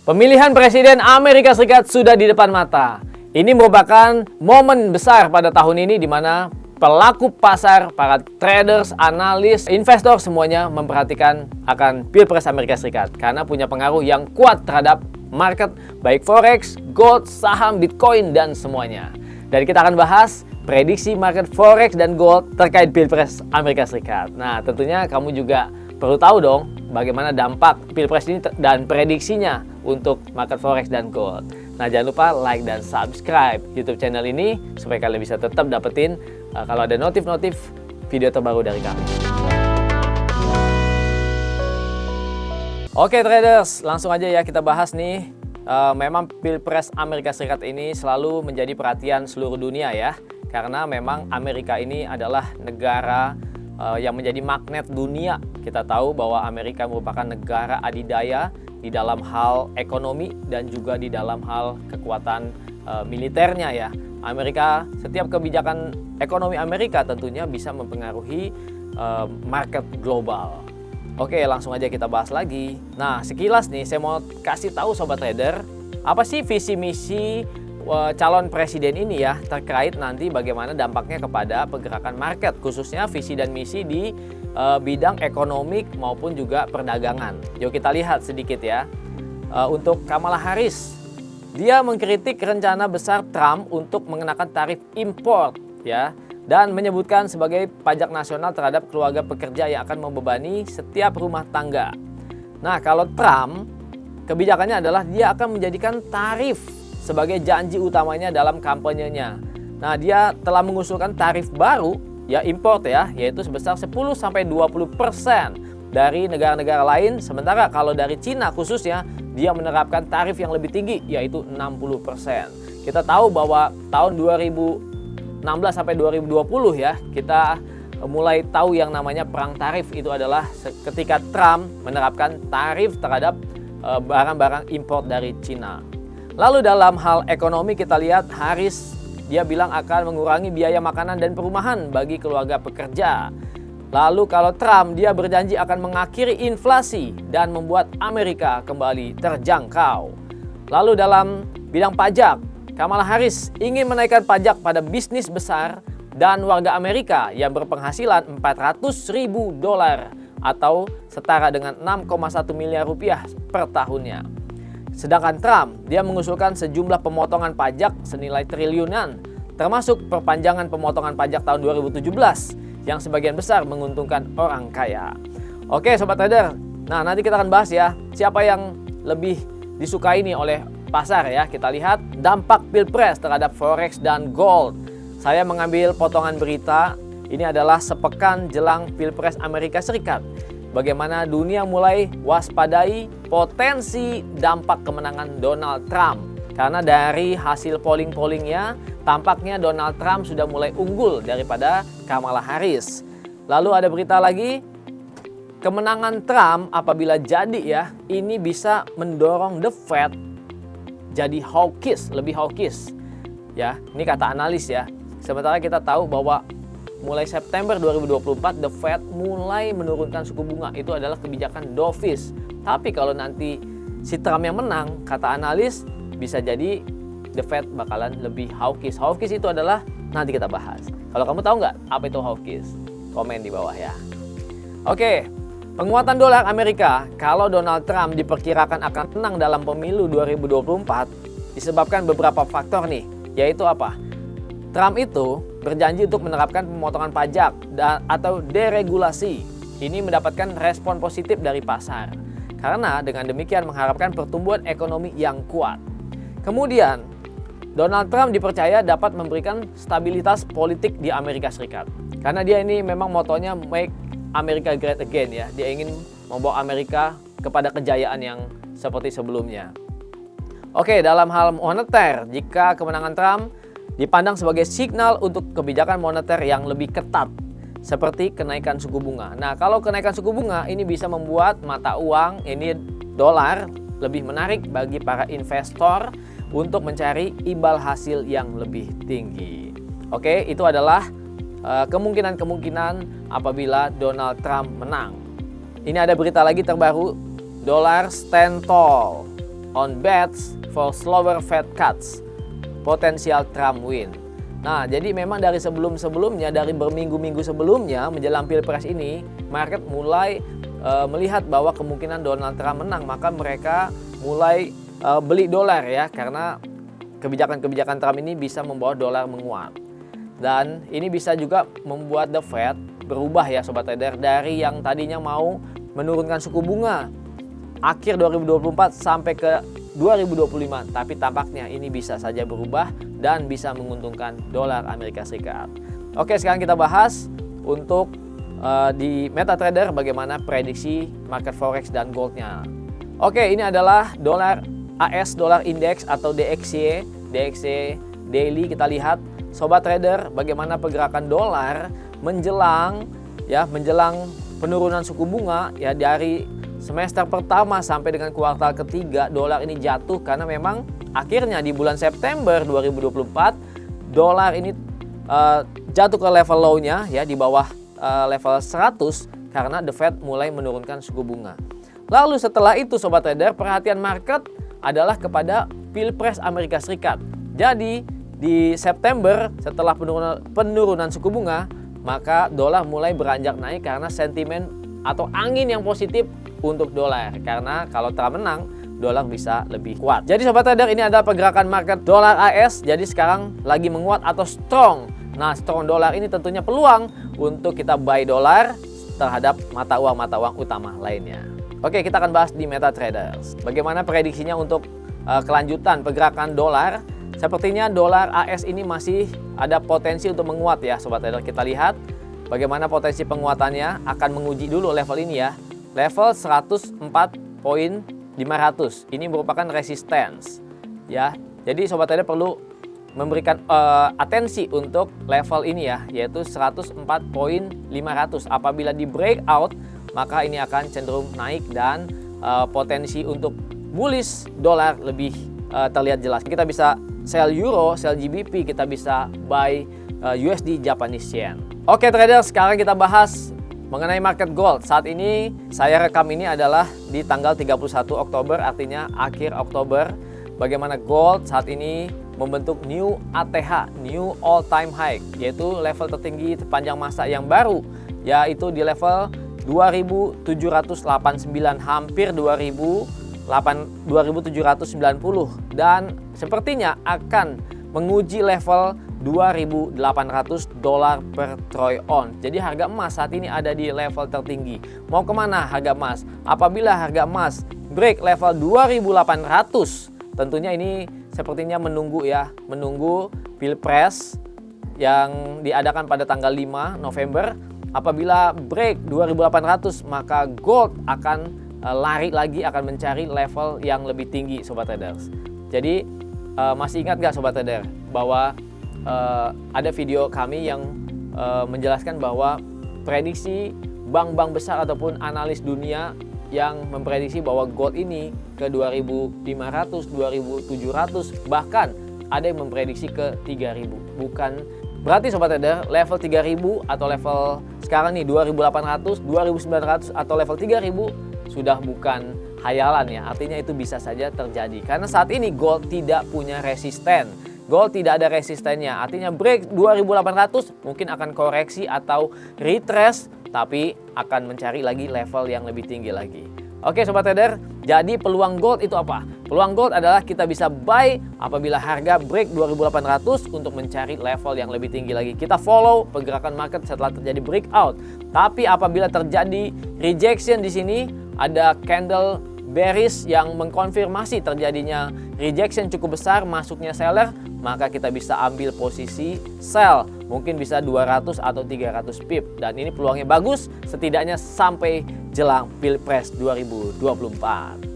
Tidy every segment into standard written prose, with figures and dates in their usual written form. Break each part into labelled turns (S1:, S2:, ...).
S1: Pemilihan Presiden Amerika Serikat sudah di depan mata. Ini merupakan momen besar pada tahun ini di mana pelaku pasar, para traders, analis, investor semuanya memperhatikan akan Pilpres Amerika Serikat karena punya pengaruh yang kuat terhadap market baik forex, gold, saham, bitcoin dan semuanya. Dan kita akan bahas prediksi market forex dan gold terkait Pilpres Amerika Serikat. Nah, tentunya kamu juga perlu tahu dong bagaimana dampak Pilpres ini dan prediksinya untuk market forex dan gold. Nah, jangan lupa like dan subscribe YouTube channel ini supaya kalian bisa tetap dapetin kalau ada notif-notif video terbaru dari kami. Oke traders, langsung aja ya kita bahas nih. Memang Pilpres Amerika Serikat ini selalu menjadi perhatian seluruh dunia ya. Karena memang Amerika ini adalah negara yang menjadi magnet dunia. Kita tahu bahwa Amerika merupakan negara adidaya di dalam hal ekonomi dan juga di dalam hal kekuatan militernya ya. Amerika, setiap kebijakan ekonomi Amerika tentunya bisa mempengaruhi market global. Oke, langsung aja kita bahas lagi. Nah, sekilas nih saya mau kasih tahu sobat trader, apa sih visi misi calon presiden ini ya terkait nanti bagaimana dampaknya kepada pergerakan market, khususnya visi dan misi di bidang ekonomi maupun juga perdagangan. Yuk kita lihat sedikit ya. Untuk Kamala Harris, dia mengkritik rencana besar Trump untuk mengenakan tarif impor ya dan menyebutkan sebagai pajak nasional terhadap keluarga pekerja yang akan membebani setiap rumah tangga. Nah, kalau Trump kebijakannya adalah dia akan menjadikan tarif sebagai janji utamanya dalam kampanyenya. Nah, dia telah mengusulkan tarif baru ya import ya, yaitu sebesar 10-20% dari negara-negara lain. Sementara kalau dari Cina khususnya, dia menerapkan tarif yang lebih tinggi, yaitu 60%. Kita tahu bahwa tahun 2016 sampai 2020 ya, kita mulai tahu yang namanya perang tarif. Itu adalah ketika Trump menerapkan tarif terhadap barang-barang import dari Cina. Lalu dalam hal ekonomi kita lihat Harris, dia bilang akan mengurangi biaya makanan dan perumahan bagi keluarga pekerja. Lalu kalau Trump, dia berjanji akan mengakhiri inflasi dan membuat Amerika kembali terjangkau. Lalu dalam bidang pajak, Kamala Harris ingin menaikkan pajak pada bisnis besar dan warga Amerika yang berpenghasilan $400.000 atau setara dengan 6,1 miliar rupiah per tahunnya. Sedangkan Trump, dia mengusulkan sejumlah pemotongan pajak senilai triliunan, termasuk perpanjangan pemotongan pajak tahun 2017 yang sebagian besar menguntungkan orang kaya. Oke sobat trader, nah nanti kita akan bahas ya siapa yang lebih disukai nih oleh pasar ya. Kita lihat dampak Pilpres terhadap forex dan gold. Saya mengambil potongan berita, ini adalah sepekan jelang Pilpres Amerika Serikat. Bagaimana dunia mulai waspadai potensi dampak kemenangan Donald Trump. Karena dari hasil polling-pollingnya, tampaknya Donald Trump sudah mulai unggul daripada Kamala Harris. Lalu ada berita lagi, kemenangan Trump apabila jadi ya, ini bisa mendorong The Fed jadi hawkish, lebih hawkish. Ya, ini kata analis ya. Sementara kita tahu bahwa mulai September 2024, The Fed mulai menurunkan suku bunga. Itu adalah kebijakan dovish. Tapi kalau nanti si Trump yang menang, kata analis, bisa jadi The Fed bakalan lebih hawkish. Hawkish itu adalah, nanti kita bahas. Kalau kamu tahu nggak apa itu hawkish? Komen di bawah ya. Oke, penguatan dolar Amerika. Kalau Donald Trump diperkirakan akan menang dalam pemilu 2024, disebabkan beberapa faktor nih. Yaitu apa? Trump itu berjanji untuk menerapkan pemotongan pajak atau deregulasi. Ini mendapatkan respon positif dari pasar. Karena dengan demikian mengharapkan pertumbuhan ekonomi yang kuat. Kemudian, Donald Trump dipercaya dapat memberikan stabilitas politik di Amerika Serikat. Karena dia ini memang motonya Make America Great Again ya. Dia ingin membawa Amerika kepada kejayaan yang seperti sebelumnya. Oke, dalam hal moneter, jika kemenangan Trump dipandang sebagai signal untuk kebijakan moneter yang lebih ketat, seperti kenaikan suku bunga. Nah, kalau kenaikan suku bunga ini bisa membuat mata uang, ini dolar, lebih menarik bagi para investor untuk mencari imbal hasil yang lebih tinggi. Oke, itu adalah kemungkinan-kemungkinan apabila Donald Trump menang. Ini ada berita lagi terbaru, dolar stand tall. on bets for slower Fed cuts, potensial Trump win. Nah, jadi memang dari sebelum-sebelumnya, dari berminggu-minggu sebelumnya menjelang Pilpres ini, market mulai melihat bahwa kemungkinan Donald Trump menang, maka mereka mulai beli dolar ya, karena kebijakan-kebijakan Trump ini bisa membawa dolar menguat. Dan ini bisa juga membuat The Fed berubah ya Sobat Trader, dari yang tadinya mau menurunkan suku bunga akhir 2024 sampai ke 2025, tapi tampaknya ini bisa saja berubah dan bisa menguntungkan dolar Amerika Serikat. Oke, sekarang kita bahas untuk di MetaTrader bagaimana prediksi market forex dan goldnya. Oke, ini adalah dolar AS, dolar index atau DXY daily. Kita lihat Sobat Trader bagaimana pergerakan dolar menjelang penurunan suku bunga ya, dari semester pertama sampai dengan kuartal ketiga dolar ini jatuh karena memang akhirnya di bulan September 2024 dolar ini jatuh ke level low-nya ya, di bawah level 100 karena The Fed mulai menurunkan suku bunga. Lalu setelah itu Sobat Trader, perhatian market adalah kepada Pilpres Amerika Serikat. Jadi di September setelah penurunan suku bunga, maka dolar mulai beranjak naik karena sentimen atau angin yang positif untuk dolar, karena kalau Trump menang dolar bisa lebih kuat. Jadi Sobat Trader, ini adalah pergerakan market dolar AS. Jadi sekarang lagi menguat atau strong. Nah, strong dolar ini tentunya peluang untuk kita buy dolar terhadap mata uang utama lainnya. Oke, kita akan bahas di MetaTrader bagaimana prediksinya untuk kelanjutan pergerakan dolar. Sepertinya dolar AS ini masih ada potensi untuk menguat ya Sobat Trader. Kita lihat bagaimana potensi penguatannya. Akan menguji dulu level ini ya, level 104.500. Ini merupakan resistance ya. Jadi Sobat Trader perlu memberikan atensi untuk level ini ya, yaitu 104.500. Apabila di breakout, maka ini akan cenderung naik dan potensi untuk bullish dolar lebih terlihat jelas. Kita bisa sell euro, sell GBP, kita bisa buy USD Japanese yen. Oke trader, sekarang kita bahas mengenai market gold. Saat ini saya rekam ini adalah di tanggal 31 Oktober, artinya akhir Oktober. Bagaimana gold saat ini membentuk new ATH, new all time high, yaitu level tertinggi sepanjang masa yang baru, yaitu di level 2789, hampir 2790, dan sepertinya akan menguji level 2.800 dolar per troy ounce. Jadi harga emas saat ini ada di level tertinggi. Mau kemana harga emas? Apabila harga emas break level 2.800, tentunya ini sepertinya menunggu Pilpres yang diadakan pada tanggal 5 November. Apabila break 2.800, maka gold akan lari lagi, akan mencari level yang lebih tinggi Sobat Traders. Jadi masih ingat gak Sobat Trader bahwa ada video kami yang menjelaskan bahwa prediksi bank-bank besar ataupun analis dunia yang memprediksi bahwa gold ini ke 2.500, 2.700, bahkan ada yang memprediksi ke 3.000. Bukan berarti Sobat Trader level 3.000 atau level sekarang nih 2.800, 2.900 atau level 3.000 sudah bukan hayalan ya. Artinya itu bisa saja terjadi karena saat ini gold tidak punya resisten. Gold tidak ada resistennya. Artinya break 2.800 mungkin akan koreksi atau retrace, tapi akan mencari lagi level yang lebih tinggi lagi. Oke Sobat Trader, jadi peluang gold itu apa? Peluang gold adalah kita bisa buy apabila harga break 2.800 untuk mencari level yang lebih tinggi lagi. Kita follow pergerakan market setelah terjadi breakout. Tapi apabila terjadi rejection di sini, ada candle bearish yang mengkonfirmasi terjadinya rejection cukup besar, masuknya seller, maka kita bisa ambil posisi sell. Mungkin bisa 200 atau 300 pip. Dan ini peluangnya bagus setidaknya sampai jelang Pilpres 2024.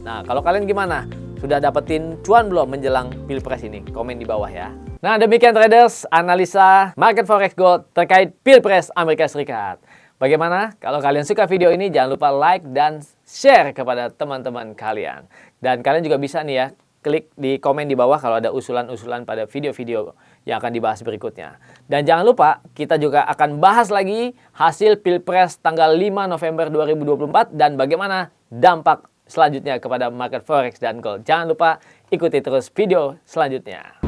S1: Nah, kalau kalian gimana? Sudah dapetin cuan belum menjelang Pilpres ini? Komen di bawah ya. Nah, demikian traders analisa market forex gold terkait Pilpres Amerika Serikat. Bagaimana? Kalau kalian suka video ini, jangan lupa like dan share kepada teman-teman kalian. Dan kalian juga bisa nih ya, klik di komen di bawah kalau ada usulan-usulan pada video-video yang akan dibahas berikutnya. Dan jangan lupa, kita juga akan bahas lagi hasil Pilpres tanggal 5 November 2024 dan bagaimana dampak selanjutnya kepada market forex dan gold. Jangan lupa ikuti terus video selanjutnya.